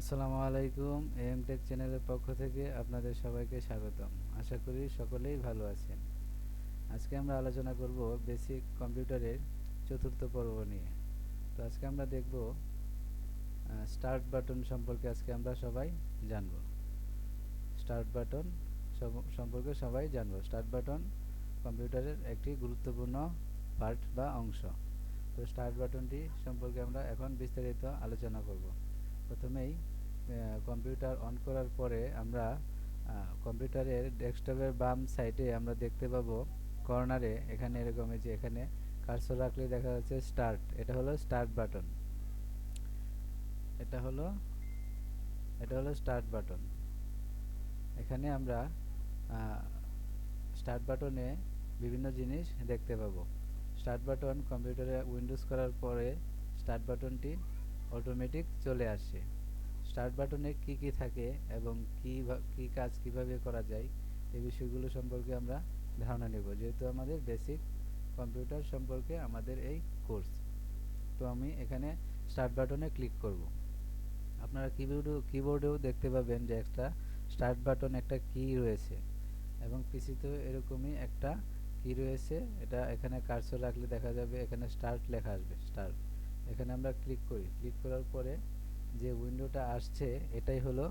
আসসালামু আলাইকুম। টেক চ্যানেলের পক্ষ থেকে আপনাদের সবাইকে স্বাগতম। আশা করি সকলেই ভালো আছেন। আজকে আমরা আলোচনা করব বেসিক কম্পিউটারের চতুর্থ পর্ব নিয়ে। তো আজকে আমরা দেখব স্টার্ট বাটন সম্পর্কে আজকে আমরা সবাই জানব। স্টার্ট বাটন সম্পর্কে সবাই জানব। স্টার্ট বাটন কম্পিউটারের একটি গুরুত্বপূর্ণ পার্ট বা অংশ। তো স্টার্ট বাটনটি সম্পর্কে আমরা এখন বিস্তারিত আলোচনা করব। প্রথমেই কম্পিউটার অন করার পরে আমরা কম্পিউটারের ডেস্কটপের বাম সাইডে আমরা দেখতে পাবো কর্নারে এখানে এরকম যে এখানে কার্সর রাখলে দেখা যাচ্ছে স্টার্ট। এটা হলো স্টার্ট বাটন। এটা হলো স্টার্ট বাটন। এখানে আমরা স্টার্ট বাটনে বিভিন্ন জিনিস দেখতে পাবো। স্টার্ট বাটন কম্পিউটারে উইন্ডোজ করার পরে স্টার্ট বাটনটি অটোমেটিক চলে আসে। স্টার্ট বাটনে কি কি থাকে এবং কি কাজ কিভাবে করা যায় এই বিষয়গুলো সম্পর্কে আমরা ধারণা নেব, যেহেতু আমাদের বেসিক কম্পিউটার সম্পর্কে আমাদের এই কোর্স। তো আমি এখানে স্টার্ট বাটনে ক্লিক করব। আপনারা কিবোর্ডেও দেখতে পাবেন যে একটা স্টার্ট বাটন একটা কি রয়েছে এবং পিসিতেও এরকমই একটা কি রয়েছে। এটা এখানে কার্সর রাখলে দেখা যাবে এখানে স্টার্ট লেখা আসবে। স্টার্ট এখানে আমরা ক্লিক করি। ক্লিক করার পরে যে উইন্ডোটা আসছে এটাই হলো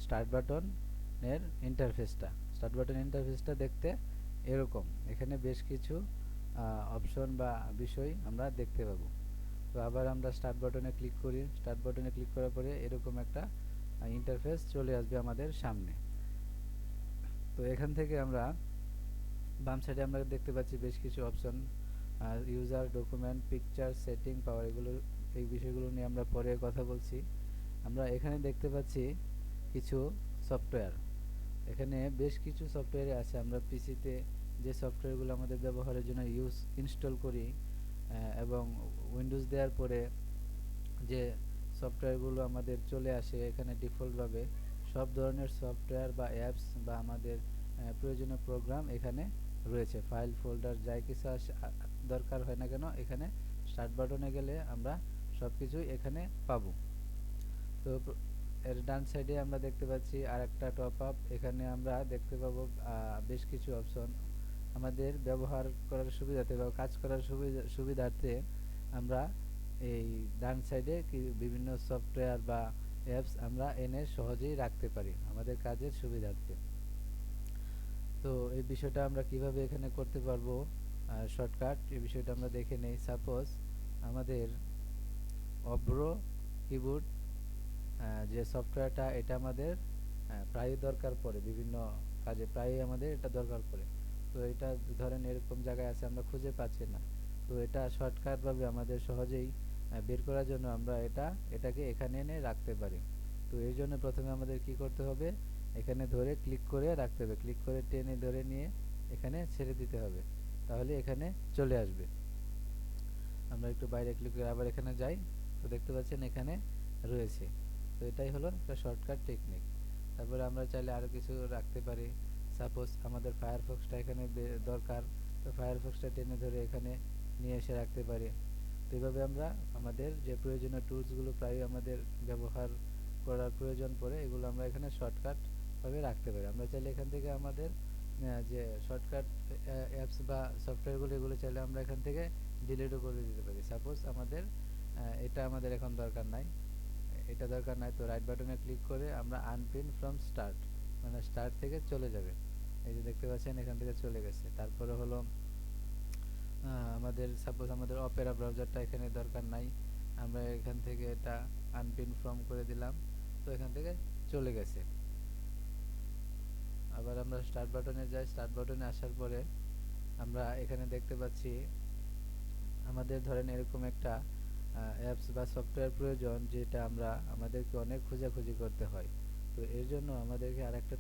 স্টার্ট বাটনের ইন্টারফেসটা। স্টার্ট বাটন ইন্টারফেসটা দেখতে এরকম। এখানে বেশ কিছু অপশন বা বিষয় আমরা দেখতে পাবো। তো আবার আমরা স্টার্ট বাটনে ক্লিক করি। স্টার্ট বাটনে ক্লিক করার পরে এরকম একটা ইন্টারফেস চলে আসবে আমাদের সামনে। তো এখান থেকে আমরা বাম সাইডে আমরা দেখতে পাচ্ছি বেশ কিছু option, user, document, picture, setting, power, এই বিষয়গুলো নিয়ে আমরা পরে কথা বলছি। আমরা এখানে দেখতে পাচ্ছি কিছু সফটওয়্যার। এখানে বেশ কিছু সফটওয়্যার আছে। আমরা পিসিতে যে সফটওয়্যারগুলো আমাদের ব্যবহারের জন্য ইনস্টল করি এবং উইন্ডোজ দেওয়ার পরে যে সফটওয়্যারগুলো আমাদের চলে আসে এখানে ডিফল্টভাবে সব ধরনের সফটওয়্যার বা অ্যাপস বা আমাদের প্রয়োজনীয় প্রোগ্রাম এখানে রয়েছে। ফাইল, ফোল্ডার যাই কিছু দরকার হয় না কেন এখানে স্টার্ট বাটনে গেলে আমরা সব কিছুই এখানে পাবো। তো এর ডান সাইডে আমরা দেখতে পাচ্ছি আরেকটা টপ আপ। এখানে আমরা দেখতে পাবো বেশ কিছু অপশন আমাদের ব্যবহার করার সুবিধাতে বা কাজ করার সুবিধার্থে আমরা এই ডান সাইডে বিভিন্ন সফটওয়্যার বা অ্যাপস আমরা এনে সহজেই রাখতে পারি আমাদের কাজের সুবিধার্থে। তো এই বিষয়টা আমরা কিভাবে এখানে করতে পারবো শর্টকাট, এই বিষয়টা আমরা দেখে নেই। সাপোজ আমাদের অব্র কিবোর্ড যে সফটওয়্যারটা এটা আমাদের প্রায়ই দরকার পড়ে, বিভিন্ন কাজে প্রায়ই আমাদের এটা দরকার পড়ে। তো এটা ধরেন এরকম জায়গায় আছে আমরা খুঁজে পাচ্ছি না। তো এটা শর্টকাটভাবে আমাদের সহজেই বের করার জন্য আমরা এটাকে এখানে এনে রাখতে পারি। তো এর জন্য প্রথমে আমাদের কি করতে হবে, এখানে ধরে ক্লিক করে রাখতে হবে। ক্লিক করে টেনে ধরে নিয়ে এখানে ছেড়ে দিতে হবে, তাহলে এখানে চলে আসবে। আমরা একটু বাইরে ক্লিক করে আবার এখানে যাই। তো দেখতে পাচ্ছেন এখানে রয়েছে। তো এটাই হলো একটা শর্টকাট টেকনিক। তারপরে আমরা চাইলে আরও কিছু রাখতে পারি। সাপোজ আমাদের ফায়ারফক্সটা এখানে দরকার, তো ফায়ারফক্সটা টেনে ধরে এখানে নিয়ে এসে রাখতে পারি। তো এইভাবে আমরা আমাদের যে প্রয়োজনীয় টুলসগুলো প্রায়ই আমাদের ব্যবহার করার প্রয়োজন পড়ে এগুলো আমরা এখানে শর্টকাটভাবে রাখতে পারি। আমরা চাইলে এখান থেকে আমাদের যে শর্টকাট অ্যাপস বা সফটওয়্যারগুলো এগুলো চাইলে আমরা এখান থেকে ডিলিটও করে দিতে পারি। সাপোজ আমাদের এটা আমাদের এখন দরকার নাই, এটা দরকার নাই, তো রাইট বাটনে ক্লিক করে আমরা আনপিন ফ্রম স্টার্ট, মানে স্টার্ট থেকে চলে যাবে। এই যে দেখতে পাচ্ছেন এখান থেকে চলে গেছে। তারপরে হলো আমাদের সাপোজ আমাদের অপেরা ব্রাউজারটা এখানে দরকার নাই, আমরা এখান থেকে এটা আনপিন ফ্রম করে দিলাম, তো এখান থেকে চলে গেছে। আবার আমরা স্টার্ট বাটনে যাই। স্টার্ট বাটনে আসার পরে আমরা এখানে দেখতে পাচ্ছি আমাদের ধরেন এরকম একটা অ্যাপস বা সফটওয়্যার প্রয়োজন যেটা আমাদেরকে অনেক খোঁজাখুঁজি করতে হয়। তো এর জন্য আমাদেরকে আরেকটি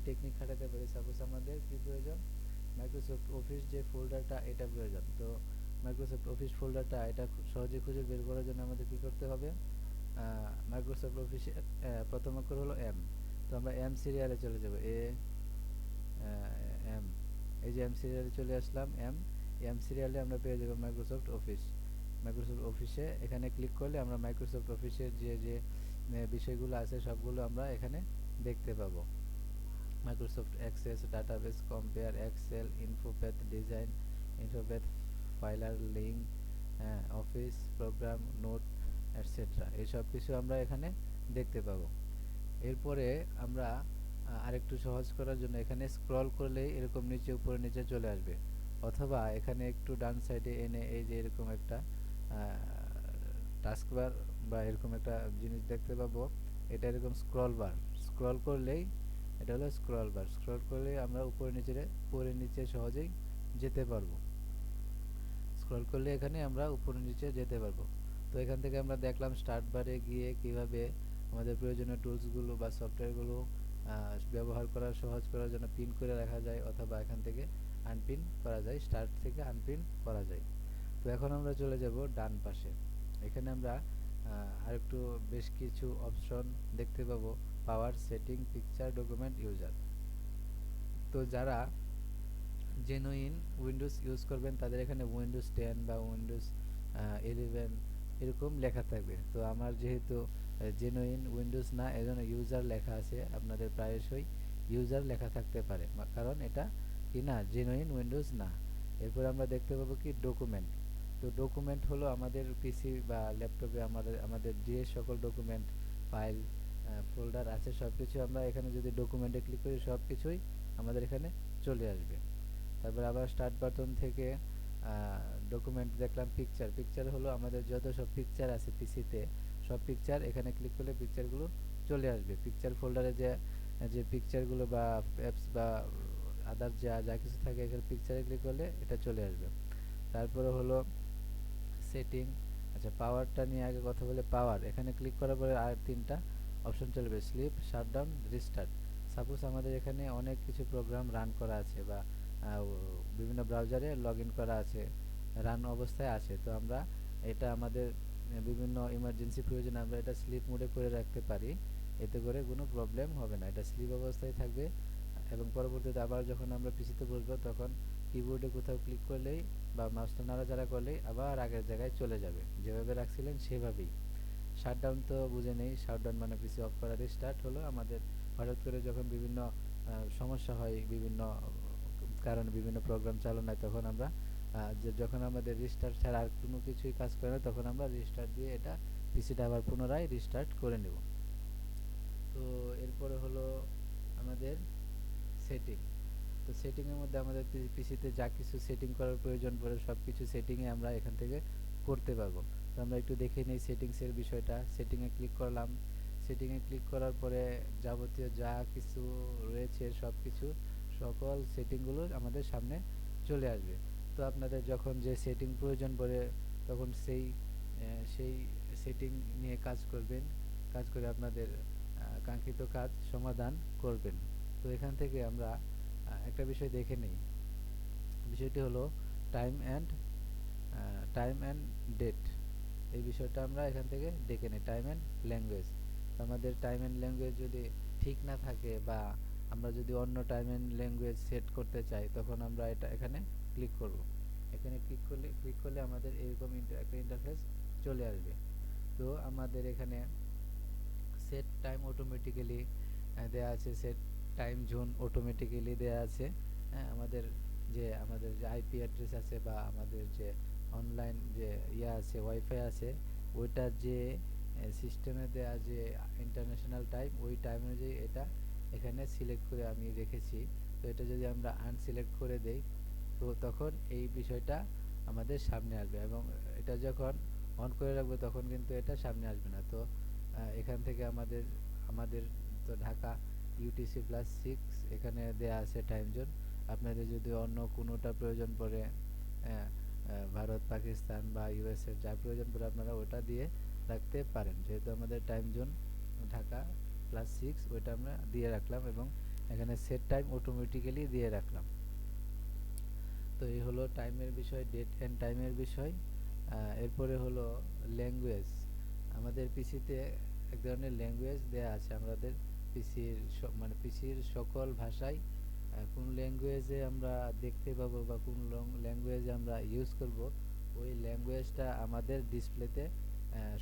টেকনিক খাটাতে পারি। সাপোজ আমাদের কি প্রয়োজন, মাইক্রোসফট অফিস যে ফোল্ডারটা এটা প্রয়োজন। তো মাইক্রোসফট অফিস ফোল্ডারটা এটা সহজে খুঁজে বের করার জন্য আমাদের কি করতে হবে, মাইক্রোসফট অফিসের প্রথম অক্ষর হলো এম। তো আমরা এম সিরিয়ালে চলে যাব। এম, এই যে এম সিরিয়ালে চলে আসলাম। এম সিরিয়ালে আমরা পেয়ে যাব মাইক্রোসফট অফিস। মাইক্রোসফট অফিসে এখানে ক্লিক করলে আমরা মাইক্রোসফট অফিসের যে বিষয়গুলো আছে সবগুলো আমরা এখানে দেখতে পাবো। Microsoft Access, database, compare, Excel, InfoPath design, InfoPath filler link, office program, note, etcetera. এই সব কিছু আমরা এখানে দেখতে পাবো। এরপরে আমরা আরেকটু সহজ করার জন্য এখানে স্ক্রল করলেই এরকম নিচে উপরে নিচে চলে আসবে, অথবা এখানে একটু ডান সাইডে এনে এই যে এরকম একটা টাস্কবার বা এরকম একটা জিনিস দেখতে পাবো, এটা এরকম স্ক্রল বার। স্ক্রল করলেই এটা হলো স্ক্রল বার। স্ক্রল করলেই আমরা উপরে নিচে সহজেই যেতে পারবো। স্ক্রল করলে এখানে আমরা উপরে নিচে যেতে পারবো। তো এখান থেকে আমরা দেখলাম স্টার্ট বারে গিয়ে কিভাবে আমাদের প্রয়োজনীয় টুলসগুলো বা সফটওয়্যারগুলো ব্যবহার করা সহজ করার জন্য পিন করে রাখা যায়, অথবা এখান থেকে আনপিন করা যায়, স্টার্ট থেকে আনপিন করা যায়। তো এখন আমরা চলে যাব ডান পাশে। এখানে আমরা আরেকটু বেশ কিছু অপশন দেখতে পাবো, পাওয়ার, সেটিং, পিকচার, ডকুমেন্ট, ইউজার। তো যারা জেনুইন উইন্ডোজ ইউজ করবেন তাদের এখানে উইন্ডোজ 10 বা উইন্ডোজ 11 এরকম লেখা থাকবে। তো আমার যেহেতু জেনুইন উইন্ডোজ না, এজন্য ইউজার লেখা আছে। আপনাদের প্রায়শই ইউজার লেখা থাকতে পারে, কারণ এটা কি না, জেনুইন উইন্ডোজ না। এরপর আমরা দেখতে পাবো কি ডকুমেন্ট। তো ডকুমেন্ট হলো আমাদের পিসি বা ল্যাপটপে আমাদের যে সকল ডকুমেন্ট, ফাইল, ফোল্ডার আছে সব কিছু আমরা এখানে যদি ডকুমেন্টে ক্লিক করি সব কিছুই আমাদের এখানে চলে আসবে। তারপর আবার স্টার্ট বাটন থেকে ডকুমেন্ট দেখলাম পিকচার। পিকচার হলো আমাদের যত সব পিকচার আছে পিসিতে, সব পিকচার এখানে ক্লিক করলে পিকচারগুলো চলে আসবে। পিকচার ফোল্ডারে যে যে পিকচারগুলো বা অ্যাপস বা আদার যা যা কিছু থাকে এখানে পিকচারে ক্লিক করলে এটা চলে আসবে। তারপরে হলো সেটিং। আচ্ছা, পাওয়ারটা নিয়ে আগে কথা বলে। পাওয়ার এখানে ক্লিক করার পরে আর তিনটা অপশন চলবে, স্লিপ, শাটডাউন, রিস্টার্ট। সাপোজ আমাদের এখানে অনেক কিছু প্রোগ্রাম রান করা আছে বা বিভিন্ন ব্রাউজারে লগ ইন করা আছে, রান অবস্থায় আছে, তো আমরা এটা আমাদের বিভিন্ন ইমার্জেন্সি প্রয়োজনে আমরা এটা স্লিপ মোডে করে রাখতে পারি। এতে করে কোনো প্রবলেম হবে না, এটা স্লিপ অবস্থায় থাকবে। এবং পরবর্তীতে আবার যখন আমরা পিসিতে বসবো তখন কিবোর্ডে কোথাও ক্লিক করলেই বা মাউসটা নাড়াচাড়া করলেই আবার আগের জায়গায় চলে যাবে, যেভাবে রাখছিলেন সেভাবেই। শাটডাউন তো বুঝে নেই, শাটডাউন মানে পিসি অফ করা। রিস্টার্ট হলো আমাদের হঠাৎ করে যখন বিভিন্ন সমস্যা হয়, বিভিন্ন কারণে বিভিন্ন প্রোগ্রাম চালানো হয়, তখন আমরা যখন আমাদের রিস্টার্ট ছাড়া আর কোনো কিছুই কাজ করে না, তখন আমরা রিস্টার্ট দিয়ে এটা পিসিটা আবার পুনরায় রিস্টার্ট করে নেব। তো এরপরে হলো আমাদের সেটিং। তো সেটিংয়ের মধ্যে আমাদের পিসিতে যা কিছু সেটিং করার প্রয়োজন পড়ে সব কিছু সেটিংয়ে আমরা এখান থেকে করতে পারবো। তো আমরা একটু দেখে নিই সেটিংসের বিষয়টা। সেটিংয়ে ক্লিক করলাম। সেটিংয়ে ক্লিক করার পরে যাবতীয় যা কিছু রয়েছে সব কিছু সকল সেটিংগুলো আমাদের সামনে চলে আসবে। তো আপনাদের যখন যে সেটিং প্রয়োজন পড়ে তখন সেই সেটিং নিয়ে কাজ করবেন, কাজ করে আপনাদের কাঙ্ক্ষিত কাজ সমাধান করবেন। তো এখান থেকে আমরা একটা বিষয় দেখে নেই। বিষয়টি হলো টাইম অ্যান্ড ডেট। এই বিষয়টা আমরা এখান থেকে দেখে নিই। Time and language. আমাদের টাইম অ্যান্ড ল্যাঙ্গুয়েজ যদি ঠিক না থাকে বা আমরা যদি অন্য টাইম অ্যান্ড ল্যাঙ্গুয়েজ সেট করতে চাই, তখন আমরা এটা এখানে ক্লিক করব। এখানে ক্লিক করলে আমাদের এরকম একটা ইন্টারফেস চলে আসবে। তো আমাদের এখানে সেট টাইম অটোমেটিক্যালি দেওয়া আছে, সেট টাইম জোন অটোমেটিক্যালি দেওয়া আছে। হ্যাঁ, আমাদের যে আইপি অ্যাড্রেস আছে বা আমাদের যে অনলাইন যে আছে ওয়াইফাই আছে, ওইটার যে সিস্টেমে দেওয়া যে ইন্টারন্যাশনাল টাইম, ওই টাইম অনুযায়ী এটা এখানে সিলেক্ট করে আমি রেখেছি। তো এটা যদি আমরা আনসিলেক্ট করে দেই তো তখন এই বিষয়টা আমাদের সামনে আসবে, এবং এটা যখন অন করে রাখবো তখন কিন্তু এটা সামনে আসবে না। তো এখান থেকে আমাদের তো ঢাকা UTC+6 এখানে দেয়া আছে টাইম জোন। আপনাদের যদি অন্য কোনোটা প্রয়োজন পড়ে, ভারত, পাকিস্তান বা ইউএসএর যা প্রয়োজন পড়ে আপনারা ওটা দিয়ে রাখতে পারেন। যেহেতু আমাদের টাইম জোন ঢাকা+6 ওইটা আমরা দিয়ে রাখলাম এবং এখানে সেট টাইম অটোমেটিক্যালি দিয়ে রাখলাম। তো এই হলো টাইমের বিষয়, ডেট অ্যান্ড টাইমের বিষয়। এরপরে হলো ল্যাঙ্গুয়েজ। আমাদের পিসিতে এক ধরনের ল্যাঙ্গুয়েজ দেয়া আছে আমাদের পিসির সকল ভাষায় কোন ল্যাঙ্গুয়েজে আমরা দেখতে পাবো বা কোন ল্যাঙ্গুয়েজে আমরা ইউজ করব, ওই ল্যাঙ্গুয়েজটা আমাদের ডিসপ্লেতে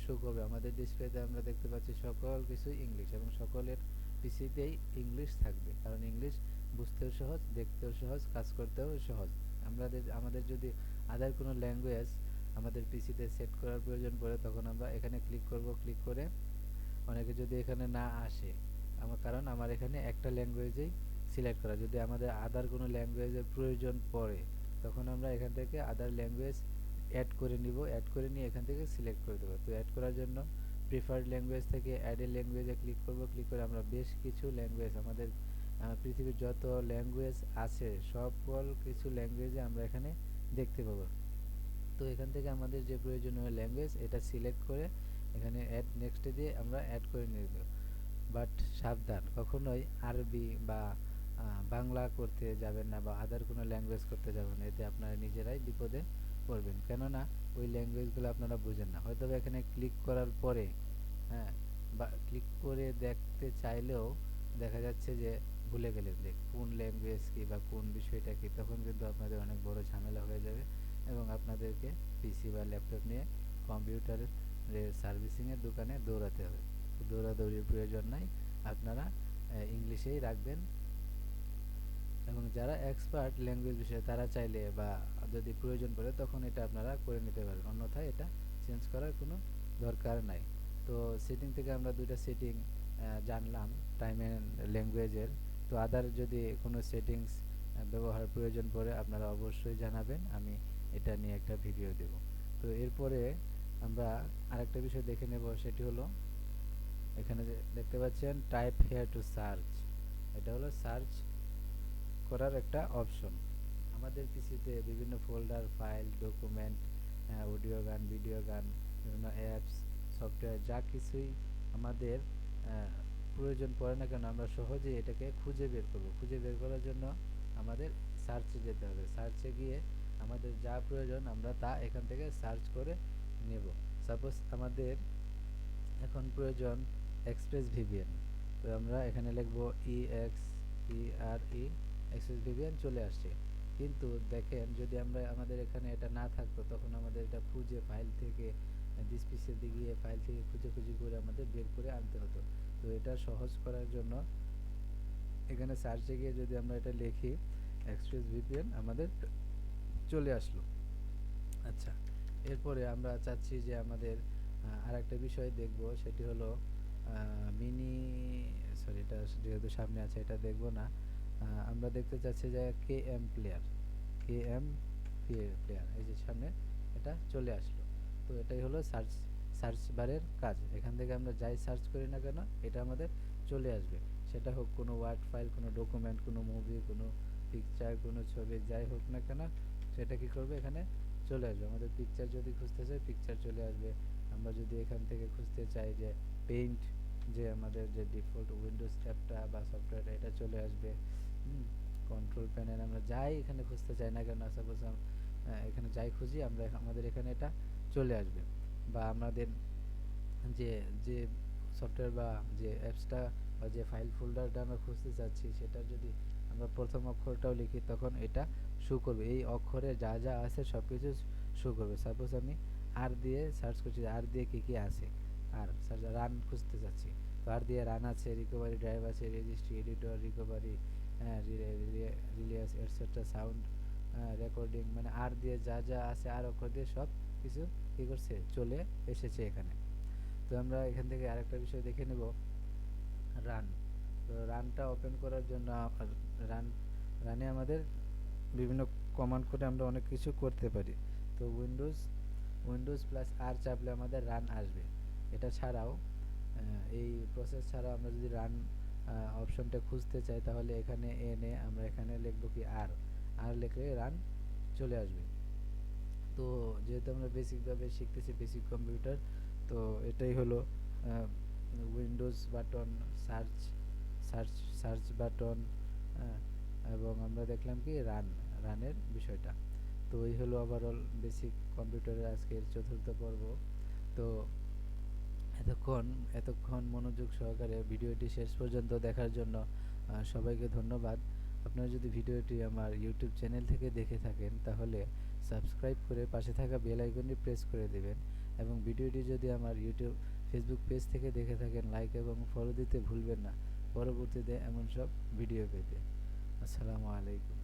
শো করবে। আমাদের ডিসপ্লেতে আমরা দেখতে পাচ্ছি সকল কিছু ইংলিশ, এবং সকলের পিসিতেই ইংলিশ থাকবে, কারণ ইংলিশ বুঝতেও সহজ, দেখতেও সহজ, কাজ করতেও সহজ। আমাদের যদি আদার কোনো ল্যাঙ্গুয়েজ আমাদের পিসিতে সেট করার প্রয়োজন পড়ে, তখন আমরা এখানে ক্লিক করব। ক্লিক করে অনেকে যদি এখানে না আসে, কারণ আমার এখানে একটা ল্যাঙ্গুয়েজেই সিলেক্ট করা, যদি আমাদের আদার কোনো ল্যাঙ্গুয়েজের প্রয়োজন পড়ে তখন আমরা এখান থেকে আদার ল্যাঙ্গুয়েজ অ্যাড করে নিব। অ্যাড করে নিয়ে এখান থেকে সিলেক্ট করে দেবো। তো অ্যাড করার জন্য প্রিফার্ড ল্যাঙ্গুয়েজ থেকে অ্যাড এ ল্যাঙ্গুয়েজে ক্লিক করব। ক্লিক করে আমরা বেশ কিছু ল্যাঙ্গুয়েজ, আমাদের পৃথিবীর যত ল্যাঙ্গুয়েজ আছে সকল কিছু ল্যাঙ্গুয়েজে আমরা এখানে দেখতে পাবো। তো এখান থেকে আমাদের যে প্রয়োজনীয় ল্যাঙ্গুয়েজ এটা সিলেক্ট করে এখানে অ্যাড নেক্সটে দিয়ে আমরা অ্যাড করে নেব। বাট সাবধান, কখনোই আরবি বা বাংলা করতে যাবেন না, বা আদার কোনো ল্যাঙ্গুয়েজ করতে যাবেন না, এতে আপনারা নিজেরাই বিপদে পড়বেন, কেননা ওই ল্যাঙ্গুয়েজগুলো আপনারা বুঝেন না। হয়তো এখানে ক্লিক করার পরে হ্যাঁ, বা ক্লিক করে দেখতে চাইলেও দেখা যাচ্ছে যে ভুলে গেলেন যে কোন ল্যাঙ্গুয়েজ কি বা কোন বিষয়টা কি, তখন কিন্তু আপনাদের অনেক বড় ঝামেলা হয়ে যাবে, এবং আপনাদেরকে পিসি বা ল্যাপটপ নিয়ে কম্পিউটারের সার্ভিসিংয়ের দোকানে দৌড়াতে হবে। দৌড়াদৌড়ির প্রয়োজন নাই, আপনারা ইংলিশেই রাখবেন। এবং যারা এক্সপার্ট ল্যাঙ্গুয়েজ বিষয়ে তারা চাইলে বা যদি প্রয়োজন পড়ে তখন এটা আপনারা করে নিতে পারেন, অন্যথায় এটা চেঞ্জ করার কোনো দরকার নাই। তো সেটিং থেকে আমরা দুইটা সেটিং জানলাম টাইম অ্যান্ড ল্যাঙ্গুয়েজের। তো আদার যদি কোনো সেটিংস ব্যবহার প্রয়োজন পড়ে আপনারা অবশ্যই জানাবেন, আমি এটা নিয়ে একটা ভিডিও দেব। তো এরপরে আমরা আরেকটা বিষয় দেখে নেব, সেটি হলো এখানে যে দেখতে পাচ্ছেন টাইপ হেয়ার টু সার্চ, এটা হলো সার্চ করার একটা অপশন। আমাদের পিসিতে বিভিন্ন ফোল্ডার, ফাইল, ডকুমেন্ট, অডিও গান, ভিডিও গান, বিভিন্ন অ্যাপস, সফটওয়্যার, যা কিছুই আমাদের প্রয়োজন পড়ে না কেন আমরা সহজেই এটাকে খুঁজে বের করব। খুঁজে বের করার জন্য আমাদের সার্চে যেতে হবে। সার্চে গিয়ে আমাদের যা প্রয়োজন আমরা তা এখান থেকে সার্চ করে নেব। সাপোজ আমাদের এখন প্রয়োজন এক্সপ্রেস ভিপিএন, তো আমরা এখানে লিখব EXPRE, এক্সপ্রেস ভিপিএন চলে আসছে। কিন্তু দেখেন যদি আমাদের এখানে এটা না থাকতো তখন আমাদের এটা খুঁজে ফাইল থেকে দিস পিসিতে গিয়ে ফাইল থেকে খুঁজে করে আমাদের বের করে আনতে হতো। তো এটা সহজ করার জন্য এখানে সার্চে গিয়ে যদি আমরা এটা লিখি এক্সপ্রেস ভিপিএন, আমাদের চলে আসলো। আচ্ছা, এরপরে আমরা চাচ্ছি যে আমাদের আরেকটা বিষয় দেখব, সেটি হলো মিনি এটা যেহেতু সামনে আছে এটা দেখব না। আমরা দেখতে চাচ্ছি যে কেএম প্লেয়ার, কেএম প্লেয়ার, এই যে সামনে এটা চলে আসলো। তো এটাই হলো সার্চ বারের কাজ। এখান থেকে আমরা যাই সার্চ করি না কেন এটা আমাদের চলে আসবে, সেটা হোক কোনো ওয়ার্ড ফাইল, কোনো ডকুমেন্ট, কোনো মুভি, কোনো পিকচার, কোনো ছবি, যাই হোক না কেন সেটা কি করবে এখানে চলে আসবে। আমাদের পিকচার যদি খুঁজতে চাই পিকচার চলে আসবে। আমরা যদি এখান থেকে খুঁজতে চাই যে পেইন্ট, যে আমাদের যে ডিফল্ট উইন্ডোজ অ্যাপটা বা সফটওয়্যারটা, এটা চলে আসবে। কন্ট্রোল প্যানেল আমরা যাই এখানে খুঁজতে চাই না কেন, সাপোজ এখানে যাই খুঁজি আমরা আমাদের এখানে এটা চলে আসবে। বা আমাদের যে যে সফটওয়্যার বা যে অ্যাপসটা বা যে ফাইল ফোল্ডারটা আমরা খুঁজতে চাচ্ছি সেটা যদি আমরা প্রথম অক্ষরটাও লিখি তখন এটা শো করবে, এই অক্ষরে যা যা আছে সব কিছু শো করবে। সাপোজ আমি আর দিয়ে সার্চ করছি, আর দিয়ে কী কী আছে, আর সার্চ রান খুঁজতে চাচ্ছি, তো আর দিয়ে রান আছে, রিকভারি ড্রাইভ আছে, registry, editor, recovery, release etcetera, sound recording, মানে আর দিয়ে যা যা আছে আর অক্ষর দিয়ে সব কিছু কী করছে চলে এসেছে এখানে। তো আমরা এখান থেকে আরেকটা বিষয় দেখে নেব, রান। তো রানটা ওপেন করার জন্য রানে আমাদের বিভিন্ন কমান্ড করে আমরা অনেক কিছু করতে পারি। তো উইন্ডোজ প্লাস আর চাপলে আমাদের রান আসবে। এটা ছাড়াও এই প্রসেস ছাড়াও আমরা যদি রান অপশনটা খুঁজতে চাই তাহলে এখানে এনে আমরা এখানে লিখব কি আর লিখলে রান চলে আসবে। তো যেহেতু আমরা বেসিকভাবে শিখতেছি বেসিক কম্পিউটার, তো এটাই হলো Windows button, search search search button, এবং আমরা দেখলাম কি রানের বিষয়টা। তো এই হলো ওভারঅল বেসিক কম্পিউটারের আজকের চতুর্থ পর্ব। তো এতক্ষণ মনোযোগ সহকারে ভিডিওটি শেষ পর্যন্ত দেখার জন্য সবাইকে ধন্যবাদ। আপনারা যদি ভিডিওটি আমার ইউটিউব চ্যানেল থেকে দেখে থাকেন তাহলে সাবস্ক্রাইব করে পাশে থাকা বেল আইকনটি প্রেস করে দেবেন, এবং ভিডিওটি যদি আমার ফেসবুক পেজ থেকে দেখে থাকেন লাইক এবং ফলো দিতে ভুলবেন না পরবর্তীতে এমন সব ভিডিও পেতে। আসসালামু আলাইকুম।